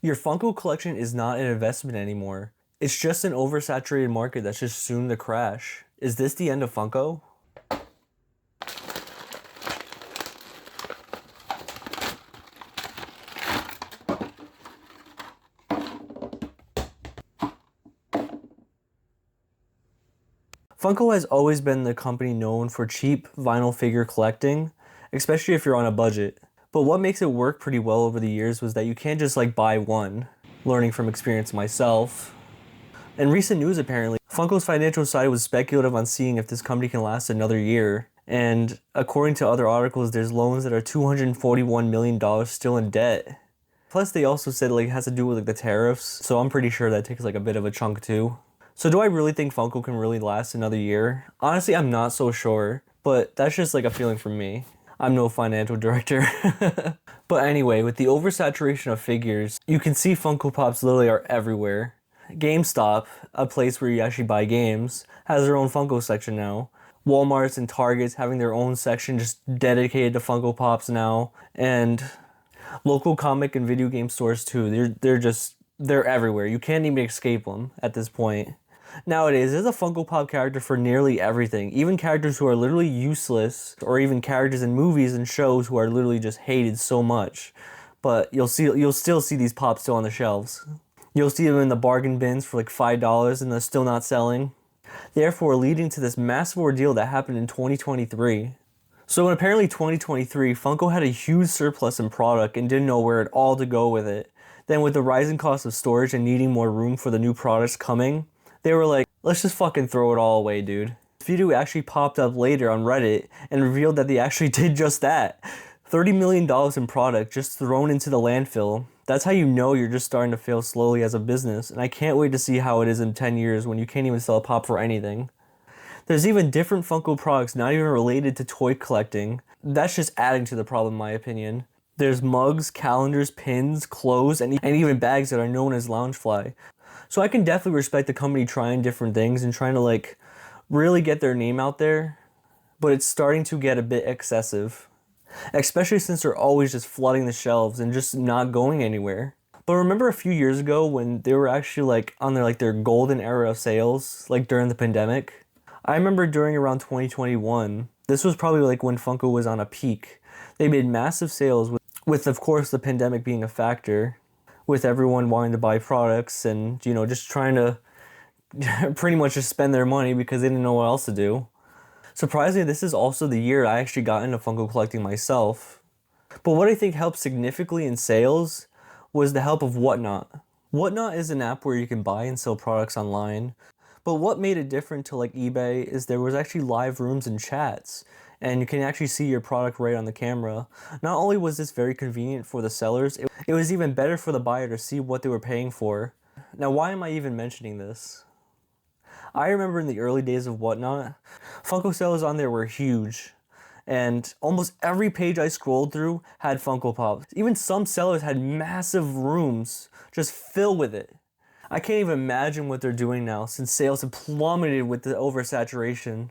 Your Funko collection is not an investment anymore. It's just an oversaturated market that's just soon to crash. Is this the end of Funko? Funko has always been the company known for cheap vinyl figure collecting, especially if you're on a budget. But what makes it work pretty well over the years was that you can't just like buy one. Learning from experience myself. In recent news apparently, Funko's financial side was speculative on seeing if this company can last another year. And according to other articles, there's loans that are $241 million still in debt. Plus they also said like it has to do with like the tariffs, so I'm pretty sure that takes like a bit of a chunk too. So do I really think Funko can really last another year? Honestly, I'm not so sure, but that's just like a feeling from me. I'm no financial director. But anyway, with the oversaturation of figures, you can see Funko Pops literally are everywhere. GameStop, a place where you actually buy games, has their own Funko section now. Walmarts and Targets having their own section just dedicated to Funko Pops now. And local comic and video game stores too. They're everywhere. You can't even escape them at this point. Nowadays, there's a Funko Pop character for nearly everything, even characters who are literally useless, or even characters in movies and shows who are literally just hated so much. But you'll still see these pops still on the shelves. You'll see them in the bargain bins for like $5 and they're still not selling. Therefore, leading to this massive ordeal that happened in 2023. So in apparently 2023, Funko had a huge surplus in product and didn't know where at all to go with it. Then with the rising cost of storage and needing more room for the new products coming, they were like, let's just fucking throw it all away, dude. This video actually popped up later on Reddit and revealed that they actually did just that. $30 million in product just thrown into the landfill. That's how you know you're just starting to fail slowly as a business, and I can't wait to see how it is in 10 years when you can't even sell a pop for anything. There's even different Funko products not even related to toy collecting. That's just adding to the problem in my opinion. There's mugs, calendars, pins, clothes, and even bags that are known as Loungefly. So I can definitely respect the company trying different things and trying to like really get their name out there, but it's starting to get a bit excessive. Especially since they're always just flooding the shelves and just not going anywhere. But remember a few years ago when they were actually like on their golden era of sales, like during the pandemic? I remember during around 2021, this was probably like when Funko was on a peak. They made massive sales with of course the pandemic being a factor, with everyone wanting to buy products and, you know, just trying to pretty much just spend their money because they didn't know what else to do. Surprisingly, this is also the year I actually got into Funko collecting myself. But what I think helped significantly in sales was the help of Whatnot. Whatnot is an app where you can buy and sell products online. But what made it different to like eBay is there was actually live rooms and chats, and you can actually see your product right on the camera. Not only was this very convenient for the sellers, it was even better for the buyer to see what they were paying for. Now, why am I even mentioning this? I remember in the early days of Whatnot, Funko sales on there were huge. And almost every page I scrolled through had Funko Pops. Even some sellers had massive rooms just filled with it. I can't even imagine what they're doing now since sales have plummeted with the oversaturation.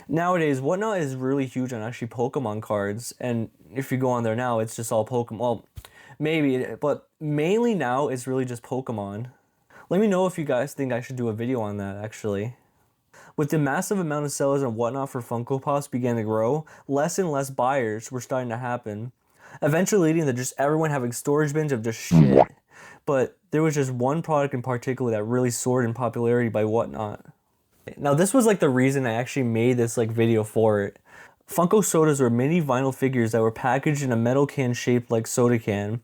Nowadays, Whatnot is really huge on actually Pokemon cards. And if you go on there now, it's just all Pokemon. Well, maybe, but mainly now it's really just Pokemon. Let me know if you guys think I should do a video on that, actually. With the massive amount of sellers and Whatnot for Funko Pops began to grow, less and less buyers were starting to happen. Eventually leading to just everyone having storage bins of just shit. But there was just one product in particular that really soared in popularity by Whatnot. Now this was like the reason I actually made this like video for it. Funko sodas were mini vinyl figures that were packaged in a metal can shaped like soda can.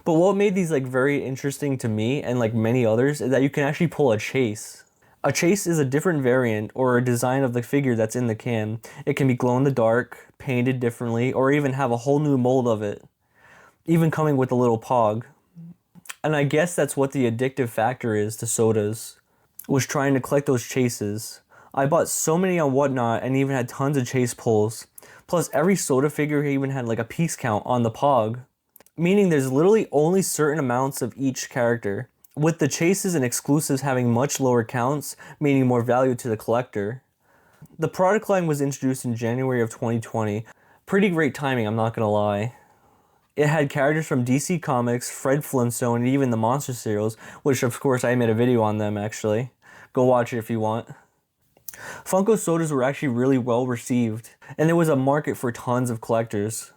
But what made these like very interesting to me and like many others is that you can actually pull a chase. A chase is a different variant or a design of the figure that's in the can. It can be glow in the dark, painted differently, or even have a whole new mold of it. Even coming with a little pog. And I guess that's what the addictive factor is to sodas, was trying to collect those chases. I bought so many on Whatnot and even had tons of chase pulls. Plus every soda figure even had like a piece count on the pog. Meaning there's literally only certain amounts of each character, with the chases and exclusives having much lower counts, meaning more value to the collector. The product line was introduced in January of 2020. Pretty great timing, I'm not gonna lie. It had characters from DC Comics, Fred Flintstone, and even the Monster serials, which of course I made a video on them actually. Go watch it if you want. Funko sodas were actually really well received, and there was a market for tons of collectors.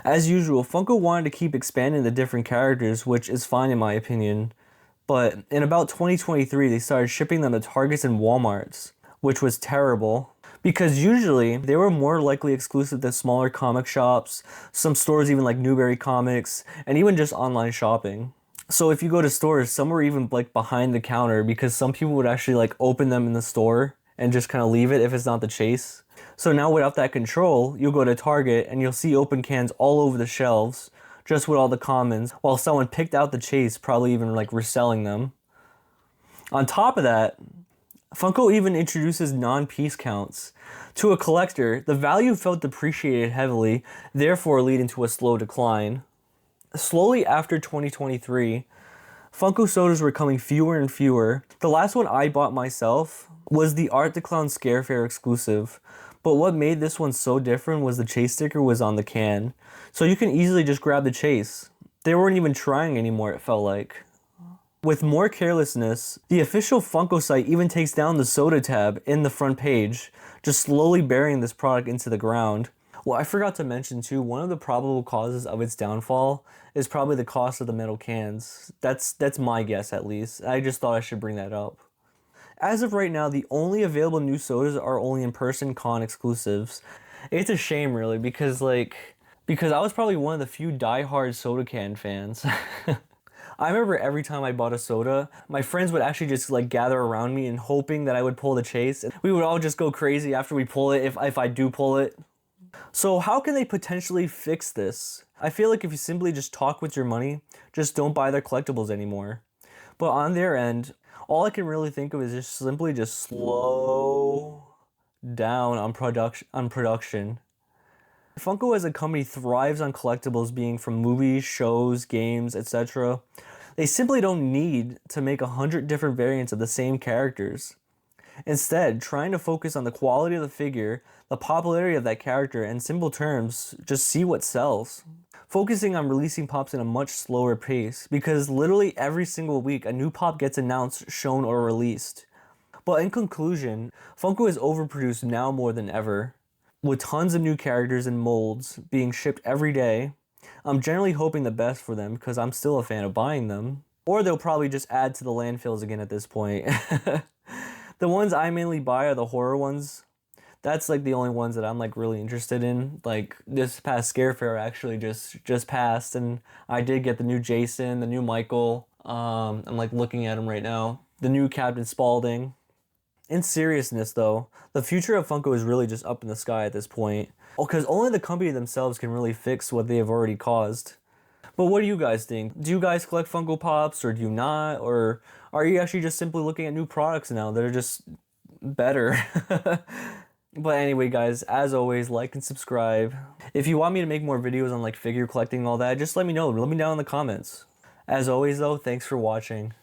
As usual, Funko wanted to keep expanding the different characters, which is fine in my opinion. But in about 2023, they started shipping them to Targets and Walmarts, which was terrible. Because usually, they were more likely exclusive to smaller comic shops, some stores even like Newberry Comics, and even just online shopping. So if you go to stores, some were even like behind the counter because some people would actually like open them in the store and just kind of leave it if it's not the chase. So now without that control, you'll go to Target and you'll see open cans all over the shelves, just with all the commons, while someone picked out the chase, probably even like reselling them. On top of that, Funko even introduces non-piece counts. To a collector, the value felt depreciated heavily, therefore leading to a slow decline. Slowly after 2023, Funko sodas were coming fewer and fewer. The last one I bought myself was the Art the Clown Scare Fair exclusive. But what made this one so different was the chase sticker was on the can. So you can easily just grab the chase. They weren't even trying anymore, it felt like. With more carelessness, the official Funko site even takes down the soda tab in the front page, just slowly burying this product into the ground. Well, I forgot to mention too, one of the probable causes of its downfall is probably the cost of the metal cans. That's my guess at least. I just thought I should bring that up. As of right now, the only available new sodas are only in-person con exclusives. It's a shame really because I was probably one of the few die-hard soda can fans. I remember every time I bought a soda, my friends would actually just like gather around me and hoping that I would pull the chase. We would all just go crazy after we pull it if I do pull it. So how can they potentially fix this? I feel like if you simply just talk with your money, just don't buy their collectibles anymore. But on their end, all I can really think of is just simply just slow down on production. Funko as a company thrives on collectibles being from movies, shows, games, etc. They simply don't need to make 100 different variants of the same characters. Instead, trying to focus on the quality of the figure, the popularity of that character, and simple terms, just see what sells. Focusing on releasing pops in a much slower pace, because literally every single week a new pop gets announced, shown, or released. But in conclusion, Funko is overproduced now more than ever. With tons of new characters and molds being shipped every day, I'm generally hoping the best for them because I'm still a fan of buying them. Or they'll probably just add to the landfills again at this point. The ones I mainly buy are the horror ones. That's like the only ones that I'm like really interested in. Like this past Scare Fair actually just passed and I did get the new Jason, the new Michael. I'm like looking at them right now. The new Captain Spaulding. In seriousness though, the future of Funko is really just up in the sky at this point. Because only the company themselves can really fix what they have already caused. But what do you guys think? Do you guys collect Funko Pops or do you not? Or are you actually just simply looking at new products now that are just better? But anyway guys, as always, like and subscribe. If you want me to make more videos on like figure collecting and all that, just let me know. Let me know in the comments. As always though, thanks for watching.